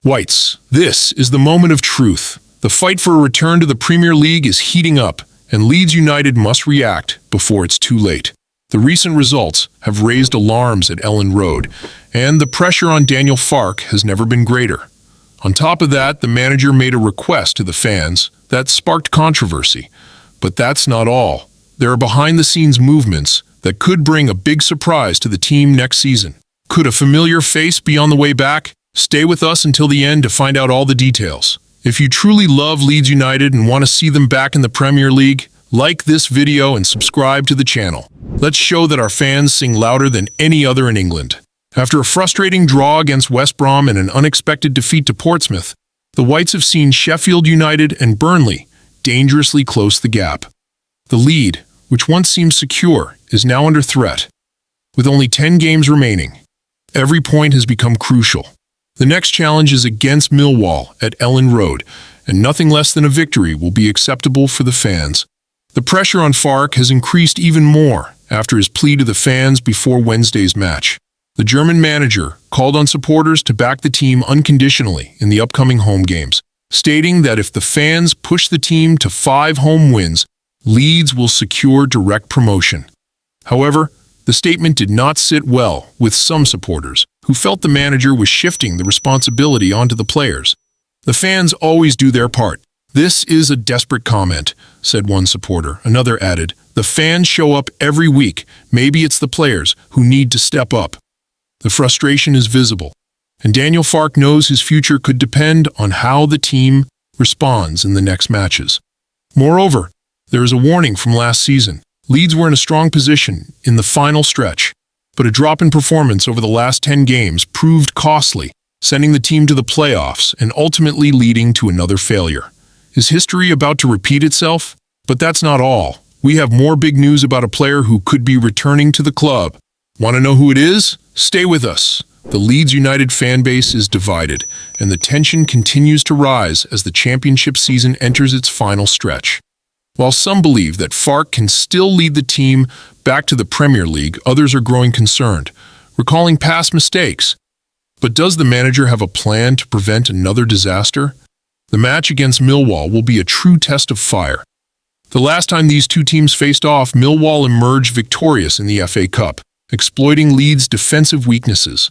Whites, this is the moment of truth. The fight for a return to the Premier League is heating up, and Leeds United must react before it's too late. The recent results have raised alarms at Elland Road, and the pressure on Daniel Farke has never been greater. On top of that, the manager made a request to the fans that sparked controversy. But that's not all. There are behind-the-scenes movements that could bring a big surprise to the team next season. Could a familiar face be on the way back? Stay with us until the end to find out all the details. If you truly love Leeds United and want to see them back in the Premier League, like this video and subscribe to the channel. Let's show that our fans sing louder than any other in England. After a frustrating draw against West Brom and an unexpected defeat to Portsmouth, the Whites have seen Sheffield United and Burnley dangerously close the gap. The lead, which once seemed secure, is now under threat. With only 10 games remaining, every point has become crucial. The next challenge is against Millwall at Elland Road, and nothing less than a victory will be acceptable for the fans. The pressure on Farke has increased even more after his plea to the fans before Wednesday's match. The German manager called on supporters to back the team unconditionally in the upcoming home games, stating that if the fans push the team to 5 home wins, Leeds will secure direct promotion. However, the statement did not sit well with some supporters, who felt the manager was shifting the responsibility onto the players. The fans always do their part. This is a desperate comment, said one supporter. Another added, the fans show up every week. Maybe it's the players who need to step up. The frustration is visible, and Daniel Farke knows his future could depend on how the team responds in the next matches. Moreover, there is a warning from last season. Leeds were in a strong position in the final stretch, but a drop in performance over the last 10 games proved costly, sending the team to the playoffs and ultimately leading to another failure. Is history about to repeat itself? But that's not all. We have more big news about a player who could be returning to the club. Want to know who it is? Stay with us. The Leeds United fan base is divided, and the tension continues to rise as the championship season enters its final stretch. While some believe that Farke can still lead the team back to the Premier League, others are growing concerned, recalling past mistakes. But does the manager have a plan to prevent another disaster? The match against Millwall will be a true test of fire. The last time these two teams faced off, Millwall emerged victorious in the FA Cup, exploiting Leeds' defensive weaknesses.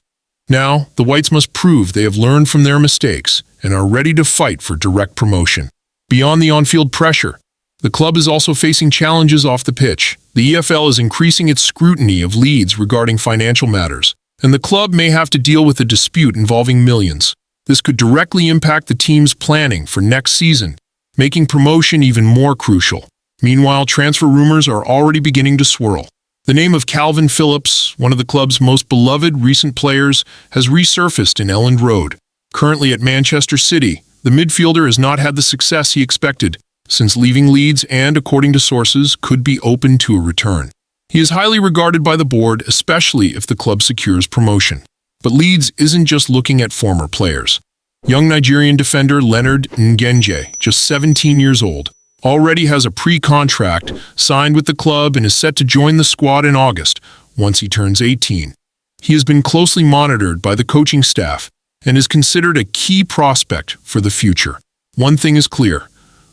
Now, the Whites must prove they have learned from their mistakes and are ready to fight for direct promotion. Beyond the on-field pressure, the club is also facing challenges off the pitch. The EFL is increasing its scrutiny of Leeds regarding financial matters, and the club may have to deal with a dispute involving millions. This could directly impact the team's planning for next season, making promotion even more crucial. Meanwhile, transfer rumors are already beginning to swirl. The name of Kalvin Phillips, one of the club's most beloved recent players, has resurfaced in Elland Road. Currently at Manchester City, the midfielder has not had the success he expected since leaving Leeds and, according to sources, could be open to a return. He is highly regarded by the board, especially if the club secures promotion. But Leeds isn't just looking at former players. Young Nigerian defender Leonard Ngenje, just 17 years old, already has a pre-contract signed with the club and is set to join the squad in August, once he turns 18. He has been closely monitored by the coaching staff and is considered a key prospect for the future. One thing is clear.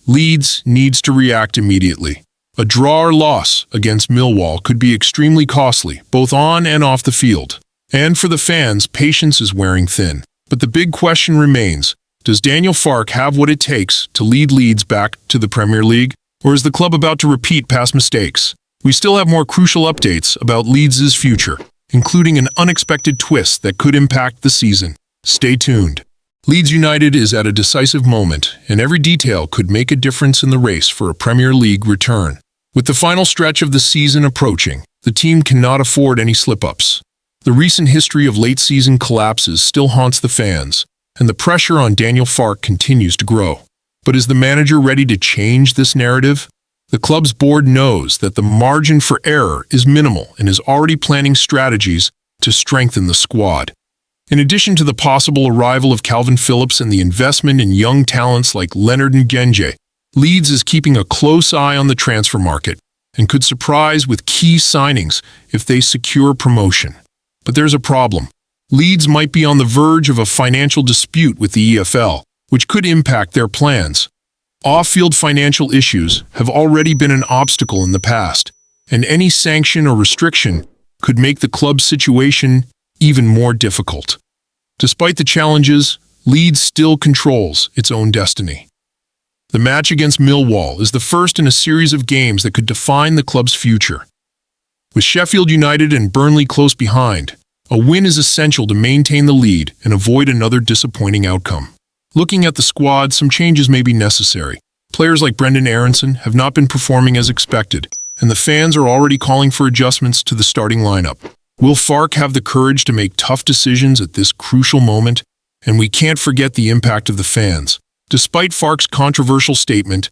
Leeds needs to react immediately. A draw or loss against Millwall could be extremely costly, both on and off the field. And for the fans, patience is wearing thin. But the big question remains, does Daniel Farke have what it takes to lead Leeds back to the Premier League? Or is the club about to repeat past mistakes? We still have more crucial updates about Leeds' future, including an unexpected twist that could impact the season. Stay tuned. Leeds United is at a decisive moment, and every detail could make a difference in the race for a Premier League return. With the final stretch of the season approaching, the team cannot afford any slip-ups. The recent history of late-season collapses still haunts the fans, and the pressure on Daniel Farke continues to grow. But is the manager ready to change this narrative? The club's board knows that the margin for error is minimal and is already planning strategies to strengthen the squad. In addition to the possible arrival of Kalvin Phillips and the investment in young talents like Leonard Ngenje, Leeds is keeping a close eye on the transfer market and could surprise with key signings if they secure promotion. But there's a problem. Leeds might be on the verge of a financial dispute with the EFL, which could impact their plans. Off-field financial issues have already been an obstacle in the past, and any sanction or restriction could make the club's situation even more difficult. Despite the challenges, Leeds still controls its own destiny. The match against Millwall is the first in a series of games that could define the club's future. With Sheffield United and Burnley close behind, a win is essential to maintain the lead and avoid another disappointing outcome. Looking at the squad, some changes may be necessary. Players like Brendan Aronson have not been performing as expected, and the fans are already calling for adjustments to the starting lineup. Will Farke have the courage to make tough decisions at this crucial moment? And we can't forget the impact of the fans. Despite Farke's controversial statement,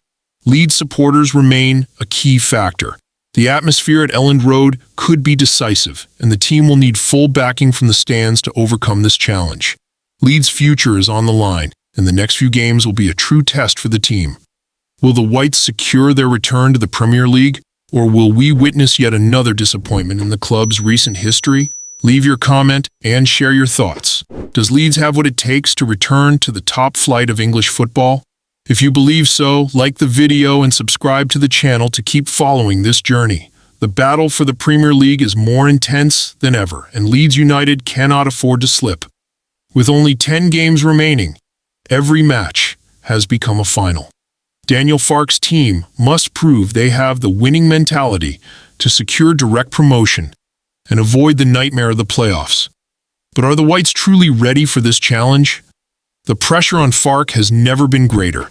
Leeds supporters remain a key factor. The atmosphere at Elland Road could be decisive, and the team will need full backing from the stands to overcome this challenge. Leeds' future is on the line, and the next few games will be a true test for the team. Will the Whites secure their return to the Premier League, or will we witness yet another disappointment in the club's recent history? Leave your comment and share your thoughts. Does Leeds have what it takes to return to the top flight of English football? If you believe so, like the video and subscribe to the channel to keep following this journey. The battle for the Premier League is more intense than ever, and Leeds United cannot afford to slip. With only 10 games remaining, every match has become a final. Daniel Farke's team must prove they have the winning mentality to secure direct promotion and avoid the nightmare of the playoffs. But are the Whites truly ready for this challenge? The pressure on Farke has never been greater.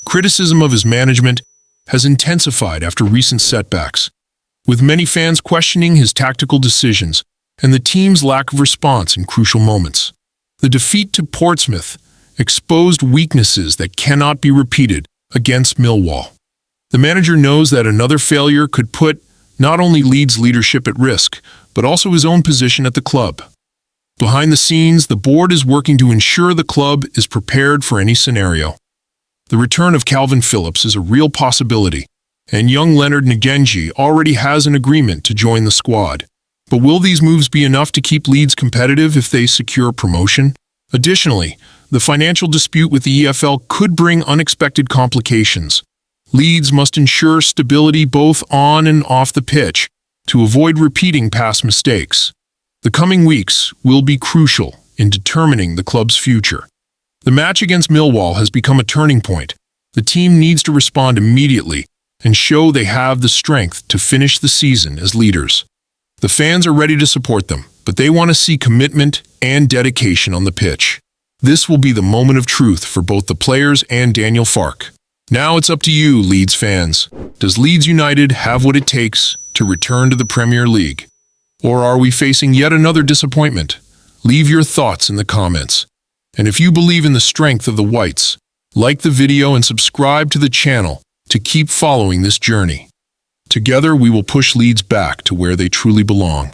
Criticism of his management has intensified after recent setbacks, with many fans questioning his tactical decisions and the team's lack of response in crucial moments. The defeat to Portsmouth exposed weaknesses that cannot be repeated against Millwall. The manager knows that another failure could put not only Leeds' leadership at risk, but also his own position at the club. Behind the scenes, the board is working to ensure the club is prepared for any scenario. The return of Calvin Phillips is a real possibility, and young Leonard Ngenji already has an agreement to join the squad. But will these moves be enough to keep Leeds competitive if they secure promotion? Additionally, the financial dispute with the EFL could bring unexpected complications. Leeds must ensure stability both on and off the pitch to avoid repeating past mistakes. The coming weeks will be crucial in determining the club's future. The match against Millwall has become a turning point. The team needs to respond immediately and show they have the strength to finish the season as leaders. The fans are ready to support them, but they want to see commitment and dedication on the pitch. This will be the moment of truth for both the players and Daniel Farke. Now it's up to you, Leeds fans. Does Leeds United have what it takes to return to the Premier League? Or are we facing yet another disappointment? Leave your thoughts in the comments. And if you believe in the strength of the Whites, like the video and subscribe to the channel to keep following this journey. Together we will push Leeds back to where they truly belong.